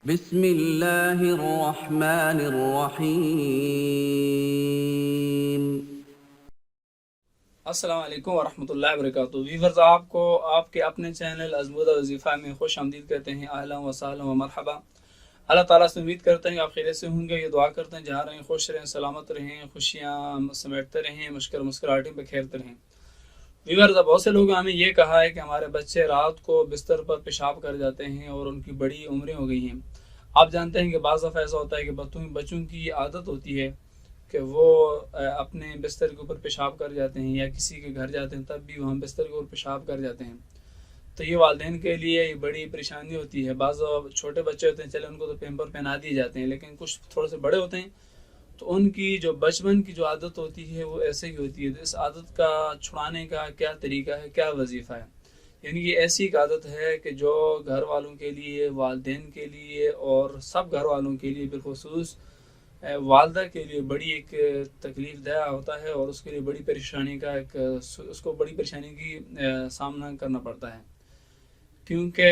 بسم اللہ الرحمن الرحیم۔ السلام علیکم ورحمۃ اللہ وبرکاتہ۔ ویورز، آپ کو آپ کے اپنے چینل ازمودہ وظیفہ میں خوش آمدید کہتے ہیں۔ اہلا و سہلا و مرحبا۔ اللہ تعالیٰ سے امید کرتے ہیں آپ خیریت سے ہوں گے۔ یہ دعا کرتے ہیں جہاں رہیں خوش رہیں، سلامت رہیں، خوشیاں سمیٹتے رہیں، مسکراہٹیں پہ کھیرتے رہیں۔ ویورز، بہت سے لوگوں ہمیں یہ کہا ہے کہ ہمارے بچے رات کو بستر پر پیشاب کر جاتے ہیں اور ان کی بڑی عمریں ہو گئی ہیں۔ آپ جانتے ہیں کہ بعض دفعہ ایسا ہوتا ہے کہ بچوں کی عادت ہوتی ہے کہ وہ اپنے بستر کے اوپر پیشاب کر جاتے ہیں، یا کسی کے گھر جاتے ہیں تب بھی وہاں بستر کے اوپر پیشاب کر جاتے ہیں۔ تو یہ والدین کے لیے یہ بڑی پریشانی ہوتی ہے۔ بعض چھوٹے بچے ہوتے ہیں، چلے ان کو تو پیمپر پہنا دیے جاتے ہیں، لیکن کچھ تھوڑے سے بڑے ہوتے ہیں تو ان کی جو بچپن کی جو عادت ہوتی ہے وہ ایسے ہی ہوتی ہے۔ تو اس عادت کا چھڑانے کا کیا طریقہ ہے، کیا وظیفہ ہے؟ یعنی یہ ایسی ایک عادت ہے کہ جو گھر والوں کے لیے، والدین کے لیے اور سب گھر والوں کے لیے، بالخصوص والدہ کے لیے بڑی ایک تکلیف دہ ہوتا ہے، اور اس کے لیے بڑی پریشانی کا اس کو بڑی پریشانی کی سامنا کرنا پڑتا ہے۔ کیونکہ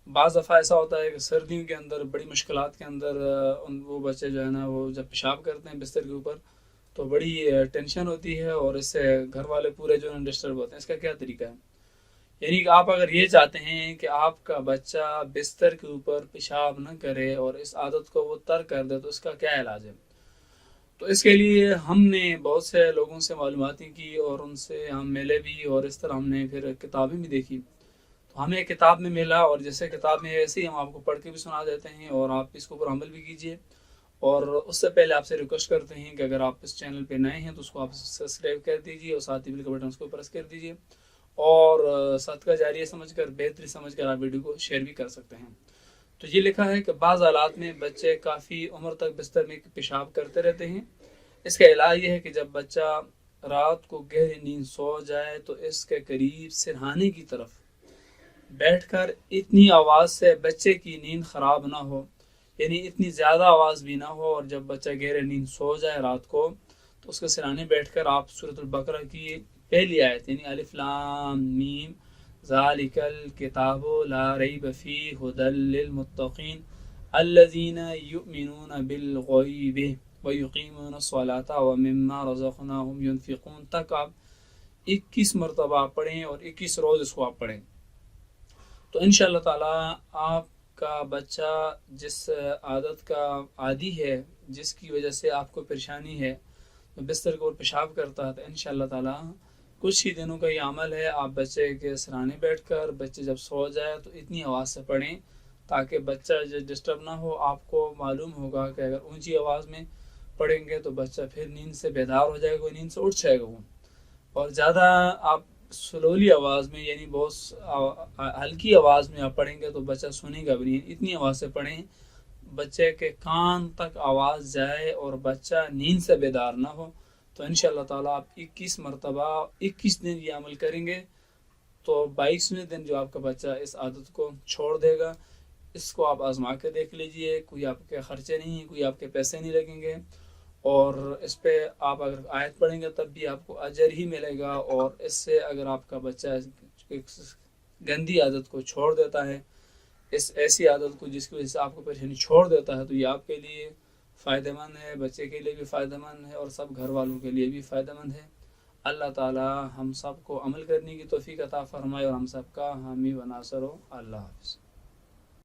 بعض دفعہ ایسا ہوتا ہے کہ سردیوں کے اندر بڑی مشکلات کے اندر وہ بچے جو ہے نا، وہ جب پیشاب کرتے ہیں بستر کے اوپر تو بڑی ٹینشن ہوتی ہے، اور اس سے گھر والے پورے جو ہے ڈسٹرب ہوتے ہیں۔ اس کا کیا طریقہ ہے؟ یعنی کہ آپ اگر یہ چاہتے ہیں کہ آپ کا بچہ بستر کے اوپر پیشاب نہ کرے اور اس عادت کو وہ ترک کر دے، تو اس کا کیا علاج ہے؟ تو اس کے لیے ہم نے بہت سے لوگوں سے معلوماتی کی، اور ان سے ہم ملے بھی، اور اس طرح ہم نے پھر کتابیں بھی دیکھی۔ تو ہمیں کتاب میں ملا، اور جیسے کتاب میں ایسے ہی ہم آپ کو پڑھ کے بھی سنا دیتے ہیں، اور آپ اس کے اوپر عمل بھی کیجیے۔ اور اس سے پہلے آپ سے ریکویسٹ کرتے ہیں کہ اگر آپ اس چینل پہ نئے ہیں تو اس کو آپ سبسکرائب کر دیجیے، اور ساتھ ہی بل کا بٹن اس کو پریس کر دیجیے، اور صدقہ جاریہ سمجھ کر، بہتری سمجھ کر آپ ویڈیو کو شیئر بھی کر سکتے ہیں۔ تو یہ لکھا ہے کہ بعض حالات میں بچے کافی عمر تک بستر میں پیشاب کرتے رہتے ہیں۔ اس کا علاج یہ ہے کہ جب بچہ رات کو گہری نیند سو جائے تو اس کے قریب سرہانے کی طرف بیٹھ کر اتنی آواز سے بچے کی نیند خراب نہ ہو، یعنی اتنی زیادہ آواز بھی نہ ہو، اور جب بچہ گہرے نیند سو جائے رات کو تو اس کے سرانے بیٹھ کر آپ سورۃ البقرہ کی پہلی آیت، یعنی الف لام میم ذالک الکتاب لا ریب فیہ ھدی للمتقین الذین یؤمنون بالغیب ویقیمون الصلاۃ ومما رزقناہم ینفقون تک آپ 21 مرتبہ پڑھیں، اور 21 روز اس کو آپ پڑھیں۔ تو انشاءاللہ تعالی آپ کا بچہ جس عادت کا عادی ہے، جس کی وجہ سے آپ کو پریشانی ہے، بستر کے اوپر پیشاب کرتا ہے، تو انشاءاللہ تعالی کچھ ہی دنوں کا یہ عمل ہے۔ آپ بچے کے سرانے بیٹھ کر بچے جب سو جائے تو اتنی آواز سے پڑھیں تاکہ بچہ جو ڈسٹرب نہ ہو۔ آپ کو معلوم ہوگا کہ اگر اونچی آواز میں پڑھیں گے تو بچہ پھر نیند سے بیدار ہو جائے گا، نیند سے اٹھ جائے گا وہ۔ اور زیادہ آپ سلولی آواز میں، یعنی بہت ہلکی آواز میں آپ پڑھیں گے تو بچہ سنے گا بھی نہیں۔ اتنی آواز سے پڑھیں بچے کے کان تک آواز جائے اور بچہ نیند سے بیدار نہ ہو۔ تو انشاءاللہ تعالیٰ آپ 21 مرتبہ 21 دن یہ عمل کریں گے تو 22ویں دن جو آپ کا بچہ اس عادت کو چھوڑ دے گا۔ اس کو آپ آزما کے دیکھ لیجئے، کوئی آپ کے خرچے نہیں ہیں، کوئی آپ کے پیسے نہیں لگیں گے، اور اس پہ آپ اگر آیت پڑھیں گے تب بھی آپ کو اجر ہی ملے گا۔ اور اس سے اگر آپ کا بچہ ایک گندی عادت کو چھوڑ دیتا ہے، اس ایسی عادت کو جس کی وجہ سے آپ کو پریشانی چھوڑ دیتا ہے، تو یہ آپ کے لیے فائدہ مند ہے، بچے کے لیے بھی فائدہ مند ہے، اور سب گھر والوں کے لیے بھی فائدہ مند ہے۔ اللہ تعالی ہم سب کو عمل کرنے کی توفیق عطا فرمائے، اور ہم سب کا حامی و ناصر ہو۔ اللہ حافظ۔